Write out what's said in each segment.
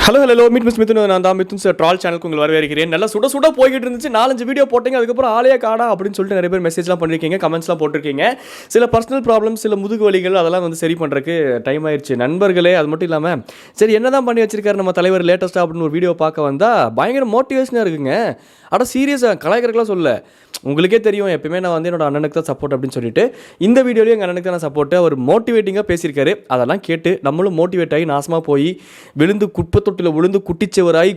Hello meet miss Mithun. நான் தான் Mithun sir troll சேனலுக்கு உங்களை வரவேற்கிறேன். நல்லா சுட சுட போய்கிட்டு இருந்துச்சு. 4-5 வீடியோ போட்டீங்க, அதுக்கப்புறம் ஆளையே காணா அப்படின்னு சொல்லிட்டு நிறைய பேர் மெசேஜ்லாம் பண்ணியிருக்கீங்க, கமெண்ட்ஸ்லாம் போட்டிருக்கீங்க. சில பர்சனல் ப்ராப்ளம்ஸ், சில முதுகு வலிகள் அதெல்லாம் வந்து சரி பண்ணுறதுக்கு டைம் ஆயிடுச்சு நண்பர்களே. அது மட்டும் இல்லாமல் சரி என்ன தான் பண்ணி வச்சிருக்காரு நம்ம தலைவர் லேட்டஸ்ட்டாக அப்படின்னு ஒரு வீடியோ பார்க்க வந்தால் பயங்கர மோட்டிவேஷனாக இருக்குங்க. ஆனால் சீரியஸாக கலாய்க்கிறதுலாம் சொல்ல, உங்களுக்கே தெரியும் எப்பயுமே நான் வந்து என்னோட அண்ணனுக்கு தான் சப்போர்ட் அப்படின்னு சொல்லிட்டு இந்த வீடியோலையும் எங்கள் அண்ணனுக்கு தான் சப்போர்ட்டு. அவர் மோட்டிவேட்டிங்காக பேசியிருக்காரு. அதெல்லாம் கேட்டு நம்மளும் மோட்டிவேட் ஆகி நாசமாக போய் விழுந்து குப்பை தொட்டியில் விழுந்து குட்டிச்சவராய்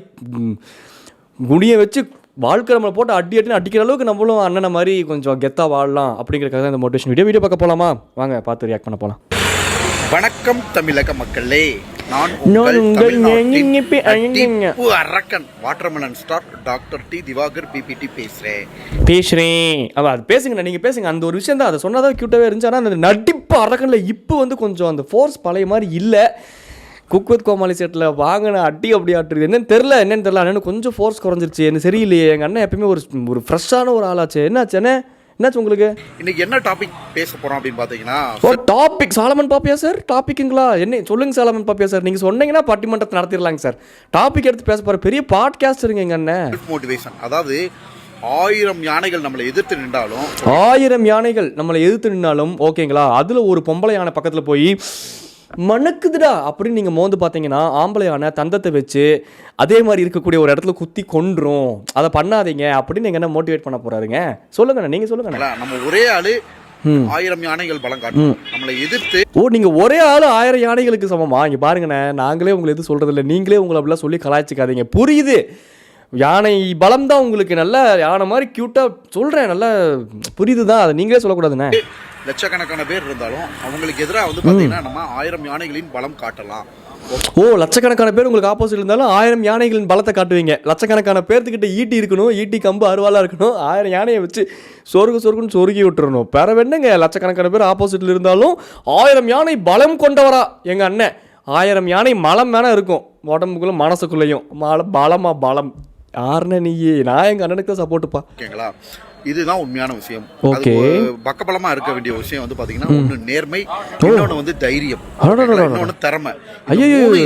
குடியை வச்சு வாழ்க்கை நம்மளை போட்டு அடின்னு அடிக்கிற அளவுக்கு நம்மளும் அண்ணனை மாதிரி கொஞ்சம் கெத்தாக வாழலாம் அப்படிங்கிறக்காக தான் இந்த மோட்டிவேஷன் வீடியோ பார்க்க போகலாமா? வாங்க பார்த்து ரியாக்ட் பண்ண போகலாம். வணக்கம் தமிழக மக்களே, நான் உங்கள் அரக்கன் watermelon star doctor T Divakar BPT பேசுகிறேன். அது பேசுங்கண்ணா, நீங்கள் பேசுங்க. அந்த ஒரு விஷயம் தான், அதை சொன்னாதான் க்யூட்டாகவே இருந்துச்சு. ஆனால் அந்த நடிப்பு அரக்கனில் இப்போ வந்து கொஞ்சம் அந்த ஃபோர்ஸ் பழைய மாதிரி இல்லை. குக் வித் கோமாளி செட்டில் வாங்கின அடி அப்படி ஆட்டுறது என்னன்னு தெரில அண்ணன் கொஞ்சம் ஃபோர்ஸ் குறைஞ்சிருச்சு. எனக்கு சரியில்லையே. எங்கள் அண்ணன் எப்பயுமே ஒரு ஃப்ரெஷ்ஷான ஒரு ஆளாச்சு. என்னாச்சு உங்களுக்கு? இன்னைக்கு என்ன டாபிக் பேச போறோம் அப்படின்னு பாத்தீங்கன்னா, டாபிக் சாலமன் பாப்பியா சார்? டாபிக்குங்களா என்ன சொல்லுங்க சாலமன் பாப்பியா சார்? நீங்க சொன்னீங்கன்னா பட்டிமன்றத்தை நடத்திடலாங்க சார். டாபிக் எடுத்து பேச போற பெரிய பாட்காஸ்டருங்க எங்க அண்ணன். மோட்டிவேஷன், அதாவது 1000 யானைகள் நம்மளை எதிர்த்து நின்றாலும் ஓகேங்களா, அதுல ஒரு பொம்பளை யானை பக்கத்துல போய் மணக்குதுடா அப்படின்னு நீங்கள் மோந்து பார்த்தீங்கன்னா, ஆம்பளை யானை தந்தத்தை வச்சு அதே மாதிரி இருக்கக்கூடிய ஒரு இடத்துல குத்தி கொன்றும். அதை பண்ணாதீங்க அப்படின்னு நீங்கள் என்ன மோட்டிவேட் பண்ண போறாருங்க? சொல்லுங்கண்ணா, நீங்கள் சொல்லுங்கண்ணா. நம்ம ஒரே ஆளு 1000 யானைகள் பலம் காட்டும் நம்மளை எதிர்த்து. நீங்க ஒரே ஆளு 1000 யானைகளுக்கு சமமா? இங்க பாருங்கண்ணே, நாங்களே உங்களை எதுவும் சொல்றது இல்லை, நீங்களே உங்களை அப்படிலாம் சொல்லி கலாய்ச்சிக்காதீங்க. புரியுது, யானை பலம் தான் உங்களுக்கு, நல்ல யானை மாதிரி கியூட்டா சொல்றேன், நல்லா புரியுது தான், அதை நீங்களே சொல்லக்கூடாதுண்ணே. லட்சக்கணக்கான பேர் இருந்தாலும் அவங்களுக்கு எதிராக வந்து பார்த்தீங்கன்னா நம்ம 1000 யானைகளின் பலம் காட்டலாம். லட்சக்கணக்கான பேர் உங்களுக்கு ஆப்போசிட் இருந்தாலும் 1000 யானைகளின் பலத்தை காட்டுவீங்க. லட்சக்கணக்கான பேர்த்துக்கிட்ட ஈட்டி இருக்கணும், ஈட்டி கம்பு அருவாலாக இருக்கணும். 1000 யானையை வச்சு சொருகுன்னு சொருகி விட்டுறணும். பெற வேணுங்க. லட்சக்கணக்கான பேர் ஆப்போசிட்டில் இருந்தாலும் 1000 யானை பலம் கொண்டவரா எங்கள் அண்ணன். 1000 யானை மலம் வேணா இருக்கும் உடம்புக்குள்ள மனசுக்குள்ளேயும். பலம் யாருன்னு நீயே? நான் எங்கள் அண்ணனுக்கு தான் சப்போர்ட்டுப்பா. ஓகேங்களா, இதுதான் உண்மையான விஷயம். பக்கபலமா இருக்க வேண்டிய விஷயம் வந்து பாத்தீங்கன்னா, ஒண்ணு நேர்மை, இன்னொன்னு வந்து தைரியம், இன்னொன்னு திறமை.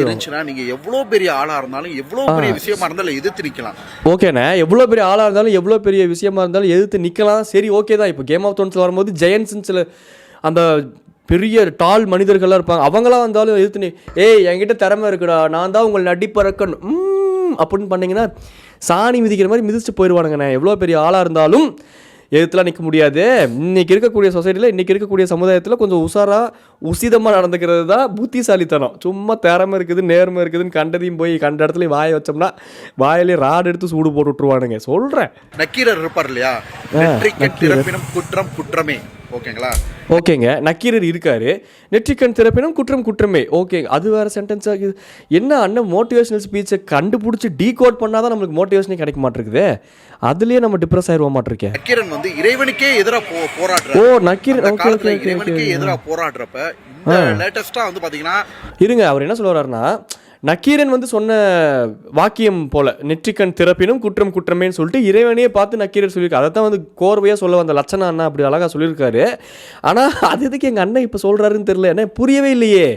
இருந்துச்சுன்னா நீங்க எவ்வளவு பெரிய ஆளா இருந்தாலும், எவ்வளவு பெரிய விஷயமா இருந்தாலும் எதிர்த்து நிக்கலாம். ஓகேண்ணே, எவ்வளவு பெரிய ஆளா இருந்தாலும், எவ்வளவு பெரிய விஷயமா இருந்தாலும் எதிர்த்து நிக்கலாம். சரி, ஓகே தான். இப்போ கேம் ஆஃப் த்ரோன்ஸ்ல வரும்போது ஜெயன்ஸ் சில அந்த பெரிய டால் மனிதர்கள்லாம் இருப்பாங்க, அவங்களாம் வந்தாலும் எதிர்த்து என்கிட்ட திறமை இருக்குடா, நான் தான் உங்களை நடிப்பறக்கன் அப்படின்னு பண்ணீங்கன்னா சாணி மிதிக்கிற மாதிரி மிதிச்சுட்டு போயிடுவானுங்கண்ணே. எவ்வளோ பெரிய ஆளாக இருந்தாலும் எதிர்த்துலாம் நிற்க முடியாது. இன்றைக்கி இருக்கக்கூடிய சொசைட்டியில், இன்றைக்கி இருக்கக்கூடிய சமுதாயத்தில் கொஞ்சம் உசிதமாக நடந்துக்கிறது தான் புத்திசாலித்தனம். சும்மா திறமை இருக்குது, நேர்மை இருக்குதுன்னு கண்டதையும் போய் கண்ட இடத்துல வாயை வச்சோம்னா வாயிலே ராடு எடுத்து சூடு போட்டு விட்டுருவானுங்க. சொல்கிறேன். நக்கீரர் இருப்பார் இல்லையா, குற்றம் குற்றமே. ஓகேங்களா, ஓகேங்க, நக்கீரர் இருக்காரு. நெற்றிக்கண் திறப்பினும் குற்றம் குற்றமே. ஓகே, அது வேறு சென்டென்ஸ் ஆகுது. என்ன அண்ணன் மோட்டிவேஷனல் ஸ்பீச்சை கண்டுபிடிச்சி டீகோட் பண்ணாதான் நம்மளுக்கு மோட்டிவேஷனே கிடைக்க மாட்டேங்குது. அதுலயே நம்ம டிப்ரெஸ் ஆயிடுவோம் மாட்டிருக்கேன். நக்கீரன் வந்து இறைவனுக்கே எதிராக போராடுற. நக்கீரன் இறைவனுக்கே எதிராக போராடுறப்ப இந்த லேட்டஸ்டா வந்து பாத்தீங்கன்னா, இருங்க, அவர் என்ன சொல்றாருன்னா, நக்கீரன் வந்து சொன்ன வாக்கியம் போல, நெற்றிக்கண் திறப்பினும் குற்றம் குற்றமேன்னு சொல்லிட்டு இறைவனையே பார்த்து நக்கீரர் சொல்லியிருக்காரு. அதை தான் வந்து கோர்வையாக சொல்ல வந்த லட்சணா அண்ணா அப்படி அழகாக சொல்லியிருக்காரு. ஆனால் அது எதுக்கு எங்கள் அண்ணன் இப்போ சொல்கிறாருன்னு தெரியல. என்ன புரியவே இல்லையே.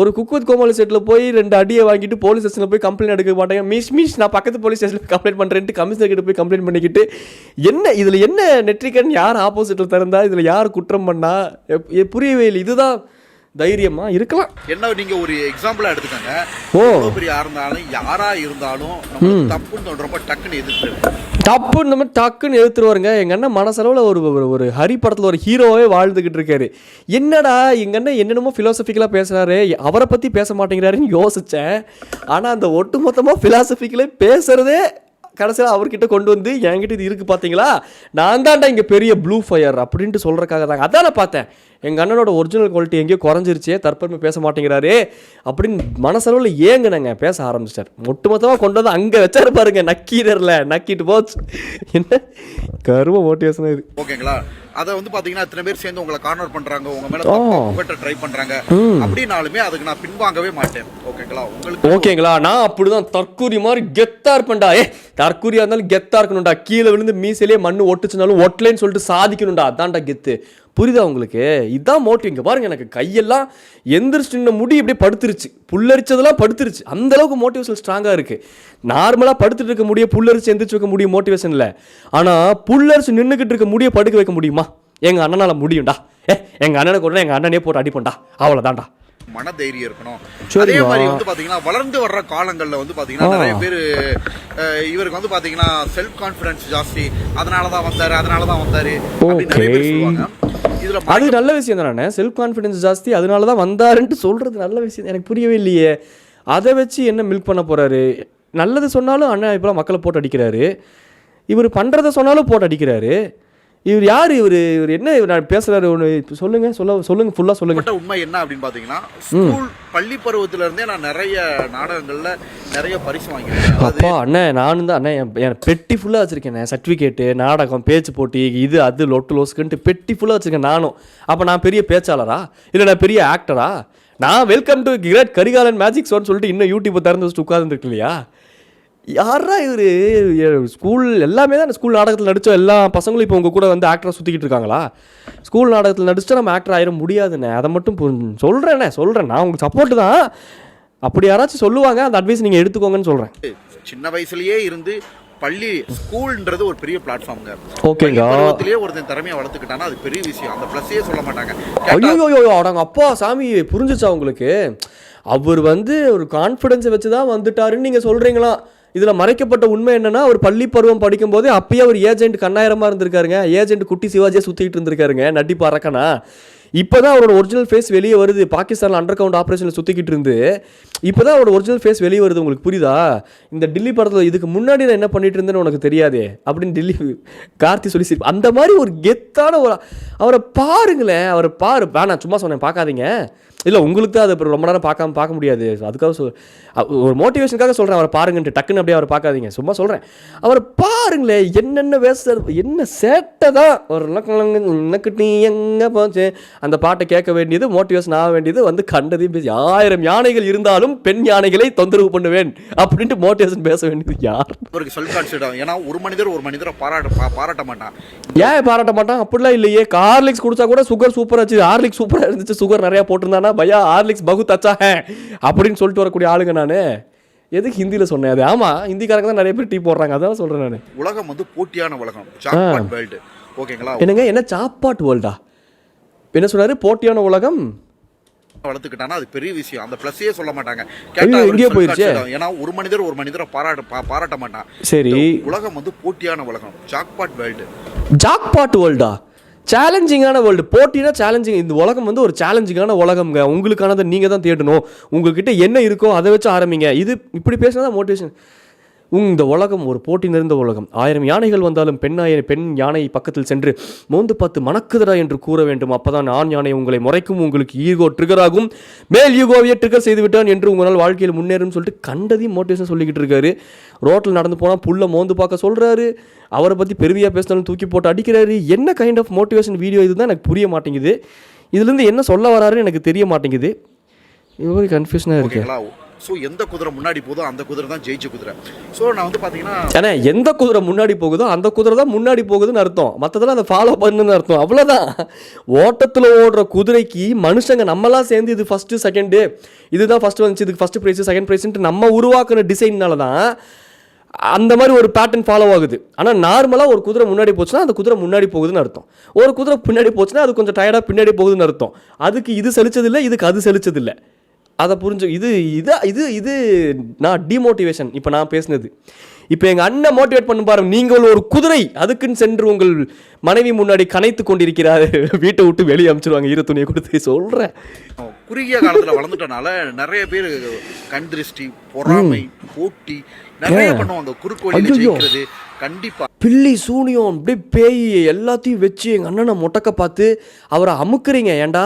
ஒரு குக் வித் கோமாளி செட்டில் போய் 2 அடியை வாங்கிட்டு போலீஸ் ஸ்டேஷனில் போய் கம்ப்ளைண்ட் எடுக்க மாட்டாங்க. மிஸ் நான் பக்கத்து போலீஸ் ஸ்டேஷனில் கம்ப்ளைண்ட் பண்ணுறேன்ட்டு கமிஷனர் கிட்ட போய் கம்ப்ளைண்ட் பண்ணிக்கிட்டு என்ன இதில் என்ன நெற்றிக்கண் யார் ஆப்போசிட்டில் திறந்தா, இதில் யார் குற்றம் பண்ணா புரியவே இல்லை. இதுதான் தைரியமா இருக்கலாம். என்ன நீங்க ஒரு எக்ஸாம்பிளா எடுத்துக்கங்க. பெரிய யாரா இருந்தாலும் தப்புன்னு தோன்றப்ப டக்குன்னு எதிர்த்துருவாருங்க. எங்க அண்ணன் மனசளவுல ஒரு ஹரி படத்துல ஒரு ஹீரோவே வாழ்ந்துகிட்டு இருக்காரு. என்னடா எங்க அண்ணன் என்னென்னமோ பிலாசபிக்கலா பேசுறாரு, அவரை பத்தி பேச மாட்டேங்கிறாருன்னு யோசிச்சேன். ஆனா அந்த ஒட்டுமொத்தமா பிலாசபிக்கலே பேசுறதே கடைசியில் அவர்கிட்ட கொண்டு வந்து என்கிட்ட இது இருக்குது பார்த்தீங்களா, நான் தான்டா இங்கே பெரிய ப்ளூ ஃபயர் அப்படின்ட்டு சொல்கிறக்காக தாங்க. அதான் நான் பார்த்தேன், எங்கள் அண்ணனோட ஒரிஜினல் குவாலிட்டி எங்கேயோ குறைஞ்சிருச்சே, தற்பெருமை பேச மாட்டேங்கிறாரு அப்படின்னு மனசளவில் ஏங்குனங்க. பேச ஆரம்பிச்சிட்டார். ஒட்டுமொத்தமாக கொண்டு வந்து அங்கே வச்சாரு பாருங்க, நக்கீரரில் நக்கிட்டு போச்சு. என்ன கருவ மோட்டிவேஷன் இது. ஓகேங்களா, அதை வந்து பாத்தீங்கன்னா இத்தனை பேர் சேர்ந்து உங்களை கார்னர் பண்றாங்க, உங்க மேல ட்ரை பண்றாங்க அப்படின்னாலுமே அதுக்கு நான் பின்வாங்கவே மாட்டேன். ஓகேங்களா, நான் அப்படிதான் தற்கூரி மாதிரி கெத்தா இருப்பேன்டா. தற்கூரியா இருந்தாலும் கெத்தா இருக்கணும்டா. கீழே விழுந்து மீசையிலே மண்ணு ஒட்டுச்சுனாலும் ஒட்டலேன்னு சொல்லிட்டு சாதிக்கணும்டா. அதான்டா கெத்து. புரியுதா உங்களுக்கு? இதுதான் மோட்டிவ். இங்கே பாருங்க, எனக்கு கையெல்லாம் எந்திரிச்சு நின்ன முடி இப்படியே படுத்துருச்சு, புல்லரிச்சதெல்லாம் படுத்துருச்சு. அந்த அளவுக்கு மோட்டிவேஷன் ஸ்ட்ராங்காக இருக்குது. நார்மலாக படுத்துட்டு இருக்க முடிய புல்லரிச்சு எந்திரிச்சு வைக்க முடியும் மோட்டிவேஷன் இல்லை. ஆனால் புல்லரிச்சு நின்றுக்கிட்டு இருக்க முடிய படுக்க வைக்க முடியுமா? எங்கள் அண்ணனால் முடியும்டா. எங்கள் அண்ணனை கூட எங்கள் அண்ணனே போட்டு அடிப்பண்டா, அவ்வளோதான்டா. மன தைரியம் இருக்கணும். அதே மாதிரி வந்து பாத்தீங்கன்னா வளர்ந்து வர்ற காலங்கள்ல வந்து பாத்தீங்கன்னா நிறைய பேர் இவருக்கு வந்து பாத்தீங்கன்னா செல்ஃப் கான்பிடன்ஸ் ஜாஸ்தி, அதனாலதான் வந்தாரு அப்படின்னு நிறைய பேர் சொல்லுவாங்க. இதுல அது நல்ல விஷயம் தானே, செல்ஃப் கான்ஃபிடன்ஸ் ஜாஸ்தி அதனால தான் வந்தாருன்ட்டு சொல்கிறது நல்ல விஷயம். எனக்கு புரியவே இல்லையே, அதை வச்சு என்ன மில்க் பண்ண போகிறாரு? நல்லது சொன்னாலும் அண்ணன் இப்போலாம் மக்களை போட்டு அடிக்கிறாரு, இவர் பண்ணுறதை சொன்னாலும் போட்டு அடிக்கிறாரு. இவர் யார்? இவர் என்ன நான் பேசுகிறாரு? ஒன்று சொல்லுங்க ஃபுல்லாக சொல்லுங்க. உண்மை என்ன அப்படின்னு பார்த்தீங்கன்னா, ஸ்கூல் பள்ளி பருவத்துல இருந்தே நான் நிறைய நாடகங்கள்ல நிறைய பரிசு வாங்கியிருக்கேன். அப்பா அண்ணன், நானும் தான் அண்ணன், என் பெட்டி ஃபுல்லாக வச்சுருக்கேன். சர்டிஃபிகேட்டு, நாடகம், பேச்சு போட்டி, இது அது லொட்டு லோஸ்க்குன்ட்டு பெட்டி ஃபுல்லாக வச்சுருக்கேன் நானும். அப்போ நான் பெரிய பேச்சாளரா இல்லை நான் பெரிய ஆக்டரா? நான் welcome to great Karikalan magic ஷோன்னு சொல்லிட்டு இன்னும் யூடியூப்பை திறந்து வச்சுட்டு உட்காந்துருக்கு இல்லையா? யாரா இவர்? ஸ்கூல் எல்லாமே தான் ஸ்கூல் நாடகத்தில் நடித்தோம். எல்லா பசங்களும் இப்போ உங்கள் கூட வந்து ஆக்டராக சுற்றிக்கிட்டு இருக்காங்களா? ஸ்கூல் நாடகத்தில் நடிச்சா நம்ம ஆக்டர் ஆயிட முடியாதுண்ணே. அதை மட்டும் சொல்கிறேன். நான் உங்களுக்கு சப்போர்ட்டு தான். அப்படி யாராச்சும் சொல்லுவாங்க, அந்த அட்வைஸ் நீங்கள் எடுத்துக்கோங்கன்னு சொல்கிறேன். சின்ன வயசுலயே இருந்து பள்ளி ஸ்கூல்ன்றது ஒரு பெரிய பிளாட்ஃபார்ம்ங்க. ஓகேங்க, பருவத்திலேயே ஒருத்தன் திறமையை வளர்த்துக்கிட்டானா அது பெரிய விஷயம். அந்த ப்ளஸ்ஸே சொல்ல மாட்டாங்க. ஐயோ அடங்க அப்பா சாமி, புரிஞ்சிச்சா உங்களுக்கு? அவர் வந்து ஒரு கான்ஃபிடென்ஸை வச்சு தான் வந்துட்டாருன்னு நீங்கள் சொல்கிறீங்களா? இதில் மறைக்கப்பட்ட உண்மை என்னன்னா, அவர் பள்ளி பருவம் படிக்கும் போதே அப்பயே அவர் ஏஜென்ட் கண்ணாயிரமாக இருந்திருக்காருங்க. ஏஜென்ட் குட்டி சிவாஜியை சுற்றிட்டு இருந்திருக்காருங்க, நடிப்பு அரக்கனா. இப்போ தான் அவரோட ஒரிஜினல் ஃபேஸ் வெளியே வருது. பாகிஸ்தானில் அண்டர் கவுண்ட் ஆப்ரேஷனில் சுற்றிக்கிட்டு இருந்து இப்போ தான் அவரோட ஒரிஜினல் ஃபேஸ் வெளியே வருது. உங்களுக்கு புரியுதா? இந்த டில்லி படத்தில் இதுக்கு முன்னாடி நான் என்ன பண்ணிட்டு இருந்தேன்னு உனக்கு தெரியாதே அப்படின்னு டில்லி கார்த்தி சொல்லி அந்த மாதிரி ஒரு கெத்தான ஒரு அவரை பாருங்களேன். அவரை வேணாம் சும்மா சொன்னேன், பார்க்காதீங்க. இல்லை உங்களுக்கு தான் அது ரொம்ப நேரம் பார்க்க முடியாது. அதுக்காக ஒரு மோட்டிவேஷனுக்காக சொல்கிறேன், அவரை பாருங்கன்ட்டு. டக்குன்னு அப்படியே அவரை பார்க்காதீங்க, சும்மா சொல்கிறேன். அவரை பாருங்களேன், என்னென்ன வேஸ்ட், என்ன சேட்டை தான். ஒரு எனக்கு நீ எங்கே போச்சு அந்த பாட்டை கேட்க வேண்டியது, மோட்டிவேஷன் ஆக வேண்டியது, வந்து கண்டதையும் பேசி 1000 யானைகள் இருந்தாலும் பெண் யானைகளை தொந்தரவு பண்ணுவேன் அப்படின்ட்டு மோட்டிவேஷன் பேச வேண்டியது யார்? அவருக்கு செல்ஃப் கான்ஃபிடன்ஸ். ஏன்னா ஒரு மனிதரை பாராட்ட மாட்டான். ஏன் பாராட்ட மாட்டான்? அப்படிலாம் இல்லையே. ஹார்லிக்ஸ் குடிச்சா கூட சுகர் சூப்பராக இருந்துச்சு, ஹார்லிக்ஸ் சூப்பராக இருந்துச்சு, சுகர் நிறையா போட்டிருந்தானா பையா ஹார்லிக்ஸ் பகுத் அச்சா ஹே அப்படின்னு சொல்லிட்டு வரக்கூடிய ஆளுங்க நான். எதுக்கு ஹிந்தியில் சொன்னேன் அது? ஆமாம், ஹிந்திக்காரங்க தான் நிறைய பேர் டீ போடுறாங்க, அதான் சொல்கிறேன் நான். உலகம் வந்து போட்டியான உலகம், சாப்பாட் வேர்ல்டு. ஓகேங்களா? என்னங்க, என்ன சாப்பாட் வேர்ல்டா? என்ன சொன்னாரு? போட்டியான உலகம் வளர்த்துக்கிட்டானா அது பெரிய விஷயம். அந்த ப்ளஸ்ஸே சொல்ல மாட்டாங்க. எங்கேயோ போயிருச்சு. ஏன்னா ஒரு மனிதரை பாராட்ட மாட்டான். சரி, உலகம் வந்து போட்டியான உலகம், ஜாக்பாட் வேர்ல்டு. ஜாக்பாட் வேர்ல்டா? சேலஞ்சிங்கான வேர்ல்டு. போட்டினா சேலஞ்சிங். இந்த உலகம் வந்து ஒரு சேலஞ்சிங்கான உலகம்ங்க. உங்களுக்கானதை நீங்கள் தான் தேடணும். உங்ககிட்ட என்ன இருக்கோ அதை வச்சு ஆரம்பிங்க. இது இப்படி பேசினா தான் மோட்டிவேஷன். இந்த உலகம் ஒரு போட்டி நிறைந்த உலகம். 1000 யானைகள் வந்தாலும் பெண் யானை பக்கத்தில் சென்று மோந்து பார்த்து மணக்குதரா என்று கூற வேண்டும். அப்பதான் ஆண் யானை உங்களை முறைக்கும், உங்களுக்கு ஈகோ ட்ரிகர் ஆகும். மேல் ஈகோவையே ட்ரிகர் செய்து விட்டான் என்று உங்களால் வாழ்க்கையில் முன்னேறும் சொல்லிட்டு கண்டதையும் மோட்டிவேஷன் சொல்லிக்கிட்டு இருக்காரு. ரோட்டில் நடந்து போனால் புல்லை மோந்து பார்க்க சொல்கிறாரு. அவரை பற்றி பெருமையாக பேசினாலும் தூக்கி போட்டு அடிக்கிறாரு. என்ன கைண்ட் ஆஃப் மோட்டிவேஷன் வீடியோ இதுதான் எனக்கு புரிய மாட்டேங்குது. இதுலேருந்து என்ன சொல்ல வராருன்னு எனக்கு தெரிய மாட்டேங்குது. இது கன்ஃபியூஷனாக இருக்கு. ஸோ எந்த குதிரை முன்னாடி போதோ அந்த குதிரை தான் ஜெயிச்ச குதிரை. ஸோ நான் வந்து பார்த்தீங்கன்னா, ஏன்னா எந்த குதிரை முன்னாடி போகுதோ அந்த குதிரை தான் முன்னாடி போகுதுன்னு அர்த்தம். மற்றதெல்லாம் அதை ஃபாலோ பண்ணுன்னு அர்த்தம், அவ்வளோதான். ஓட்டத்தில் ஓடுற குதிரைக்கு மனுஷங்க நம்மளாம் சேர்ந்து இது ஃபஸ்ட்டு செகண்டு, இதுதான் ஃபஸ்ட்டு வந்துச்சு, இதுக்கு ஃபஸ்ட்டு ப்ரைஸு செகண்ட் ப்ரைஸுன்ட்டு நம்ம உருவாக்குன டிசைன்னால தான் அந்த மாதிரி ஒரு பேட்டர்ன் ஃபாலோ ஆகுது. ஆனால் நார்மலாக ஒரு குதிரை முன்னாடி போச்சுன்னா அந்த குதிரை முன்னாடி போகுதுன்னு அர்த்தம். ஒரு குதிரை பின்னாடி போச்சுன்னா அது கொஞ்சம் டயர்டாக பின்னாடி போகுதுன்னு அர்த்தம். அதுக்கு இது செலுச்சதில்லை, இதுக்கு அது செலுச்சதில்லை. அதை புரிஞ்சு இது இது இது இது நான் டிமோட்டிவேஷன் இப்போ நான் பேசுனது. இப்போ எங்கள் அண்ணன் மோட்டிவேட் பண்ண பாருங்க. நீங்கள் ஒரு குதிரை, அதுக்குன்னு சென்று உங்கள் மனைவி முன்னாடி கனைத்து கொண்டிருக்கிறாரு, வீட்டை விட்டு வெளியே அனுப்பிச்சிருவாங்க ஈர துணியை கொடுத்து. சொல்கிறேன், குறுகிய காலத்தில் வளர்ந்துட்டனால நிறைய பேர் கண் திருஷ்டி, பொறாமை, போட்டி நிறைய பண்ணுவாங்க. குறுக்கோளில் ஜெயிக்கிறது கண்டிப்பா. பில்லி சூனியம் அப்படியே பேய் எல்லாத்தையும் வச்சு எங்கள் அண்ணனை மொட்டக்க பார்த்து அவரை அமுக்குறீங்க. ஏண்டா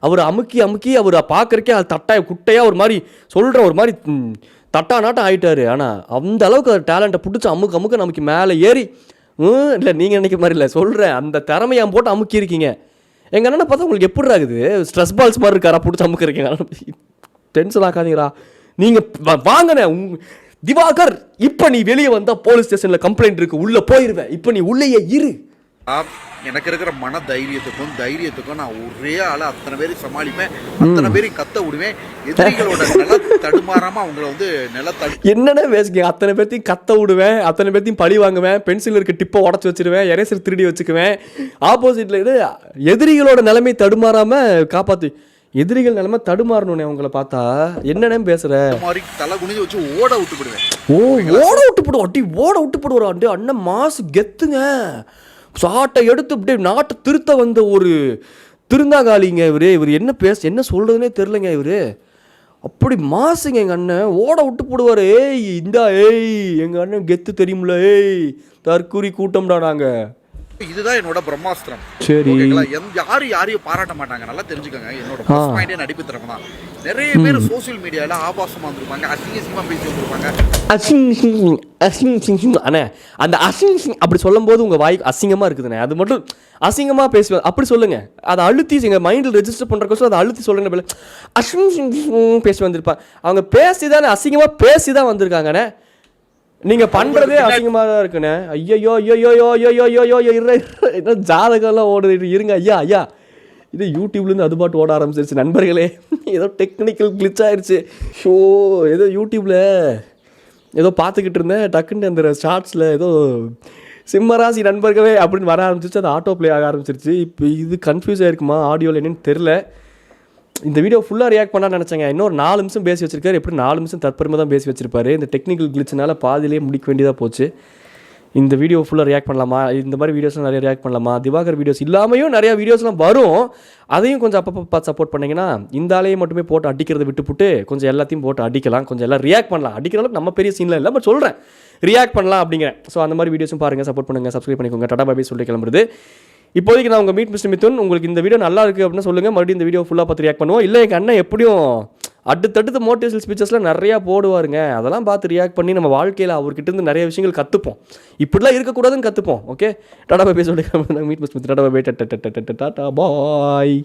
அவர் அமுக்கி அவர் பார்க்குறக்கே அது குட்டையாக ஒரு மாதிரி சொல்கிற ஒரு மாதிரி தட்டா நாட்டம் ஆகிட்டாரு. ஆனால் அந்த அளவுக்கு அது டேலண்ட்டை பிடிச்சி அமுக்க நமக்கு மேலே ஏறி இல்லை நீங்கள் நினைக்கிற மாதிரி இல்லை சொல்கிறேன், அந்த திறமையை போட்டு அமுக்கியிருக்கீங்க. எங்கள் அண்ணனை பார்த்தா உங்களுக்கு எப்படி ஆகுது? ஸ்ட்ரெஸ் பால்ஸ் மாதிரி இருக்காரா பிடிச்சி அமுக்கிறீங்க? டென்ஷன் ஆகாதீங்களா நீங்கள்? வாங்கினே திவாகர், இப்போ நீ வெளியே வந்தால் போலீஸ் ஸ்டேஷனில் கம்ப்ளைண்ட் இருக்குது, உள்ளே போயிடுவேன். இப்போ நீ உள்ளேயே இரு, எனக்கு இருக்கிற மன தைரியத்துக்கும் நான் ஒரே ஆளா அத்தனை பேரை சமாளிப்பேன், அத்தனை பேரையும் கத்த விடுவேன். எதிரிகளோட நில தடுமாறாம அவங்கள வந்து என்னென்ன பேசுங்க, அத்தனை பேர்த்தையும் கத்த விடுவேன், அத்தனை பேர்த்தையும் பழி வாங்குவேன், பென்சில் இருக்க டிப்பை உடச்சி வச்சிருவேன், எரேசர் திருடி வச்சுக்குவேன். ஆப்போசிட்ல இது எதிரிகளோட நிலைமை தடுமாறாம காப்பாத்து. எதிரிகள் நிலைமை தடுமாறணும்னே உங்களை பார்த்தா என்னென்ன பேசுற மாதிரி தலை குனிஞ்சு வச்சு ஓட விட்டு போடுவேன். ஓட விட்டு போடுவோம், அட்டி ஓட விட்டு போடுவோம். அட்டி அண்ணன் மாசு கெத்துங்க, சாட்டை எடுத்து அப்படியே நாட்டை திருத்த வந்த ஒரு திருந்தாகாலிங்க இவர் என்ன சொல்றதுனே தெரிலங்க. இவர் அப்படி மாசுங்க. எங்கள் அண்ணன் ஓட விட்டு போடுவார். ஏய் எங்கள் அண்ணன் கெத்து தெரியுமில்ல, தற்கூரி கூட்டம்டா நாங்கள். இதுதான் என்னோட பிரம்மாஸ்திரம். சரி, யாரையும் பாராட்ட மாட்டாங்க, நல்லா தெரிஞ்சுக்கோங்க. என்னோட ஃபர்ஸ்ட் பாயிண்டே நடிப்பு திறமை தான். நிறைய பேர் சோசியல் மீடியால ஆபாசமா வந்திருப்பாங்க, அசிங்கமா பேசி வந்திருப்பாங்க. அண்ணே அந்த அப்படி சொல்லும் போது உங்க வாய்க்கு அசிங்கமா இருக்குதுண்ணே, அது மட்டும் அசிங்கமா பேசுவேன் அப்படி சொல்லுங்க. அதை அழுத்தி எங்க மைண்டில் ரெஜிஸ்டர் பண்றக்கோசம் அதை அழுத்தி சொல்லுங்க. பேசி வந்திருப்பாங்க, அவங்க பேசிதானே அசிங்கமா பேசிதான் வந்திருக்காங்கண்ணே. நீங்க பண்றதே அசிங்கமா தான் இருக்குண்ணே. ஐயோ ஜாதகம்லாம் ஓடுது. இருங்க ஐயா, இது யூடியூப்லேருந்து அது பாட்டு ஓட ஆரம்பிச்சிருச்சு நண்பர்களே. ஏதோ டெக்னிக்கல் கிளிச் ஆயிடுச்சு. ஷோ ஏதோ யூடியூப்பில் ஏதோ பார்த்துக்கிட்டு இருந்தேன், டக்குன்னு அந்த ஷார்ட்ஸில் ஏதோ சிம்மராசி நண்பர்களே அப்படின்னு வர ஆரம்பிச்சிருச்சு. அது ஆட்டோ ப்ளே ஆக ஆரம்பிச்சிருச்சு. இப்போ இது கன்ஃபியூஸ் ஆகிருக்குமா ஆடியோவில் என்னன்னு தெரில. இந்த வீடியோ ஃபுல்லாக ரியாக்ட் பண்ணான்னு நினச்சேங்க. இன்னொரு 4 நிமிஷம் பேசி வச்சிருக்காரு. எப்படி 4 நிமிஷம் தற்பெருமை தான் பேசி வச்சிருப்பாரு. இந்த டெக்னிக்கல் கிளிச்சினால பாதியிலே முடிக்க வேண்டியதாக போச்சு. இந்த வீடியோ ஃபுல்லாக ரியாக்ட் பண்ணலாமா, இந்த மாதிரி வீடியோஸ்லாம் நிறைய ரியாக்ட் பண்ணலாமா, திவாகர் வீடியோஸ் இல்லாமையும் நிறையா வீடியோஸ்லாம் வரும், அதையும் கொஞ்சம் அப்பப்போ பார்த்து சப்போர்ட் பண்ணிங்கன்னா இந்த ஆளையை மட்டுமே போட்டு அடிக்கிறத விட்டுப்புட்டு கொஞ்சம் எல்லாத்தையும் போட்டு அடிக்கலாம், கொஞ்சம் எல்லாம் ரியாக்ட் பண்ணலாம். அடிக்கிற அளவுக்கு நம்ம பெரிய சீனில் இல்லை, பட் சொல்கிறேன் ரியாக்ட் பண்ணலாம் அப்படிங்கிறேன். ஸோ அந்த மாதிரி வீடியோஸும் பாருங்கள், சப்போர்ட் பண்ணுங்கள், சப்ஸ்கிரைப் பண்ணிக்கோங்க. டாடா பை சொல்லி கிளம்புறது. இப்போதைக்கு நான் உங்கள் மீட் மிஸ்டர் மிதுன். உங்களுக்கு இந்த வீடியோ நல்லா இருக்குது அப்படின்னு சொல்லுங்கள், மறுபடியும் இந்த வீடியோ ஃபுல்லாக பார்த்து ரியாக்ட் பண்ணுவோம். இல்லை எங்கள் அண்ணன் எப்படியும் அடுத்தடுத்த மோட்டிவேஷனல் ஸ்பீச்சஸ்லாம் நிறையா போடுவாருங்க, அதெல்லாம் பார்த்து ரியாக்ட் பண்ணி நம்ம வாழ்க்கையில் அவர்கிட்ட இருந்து நிறைய விஷயங்கள் கற்றுப்போம். இப்படிலாம் இருக்கக்கூடாதுன்னு கற்றுப்போம். ஓகே, டாடா பை சொல்லி meet mister Mithun. Tata bye, tata பாய்.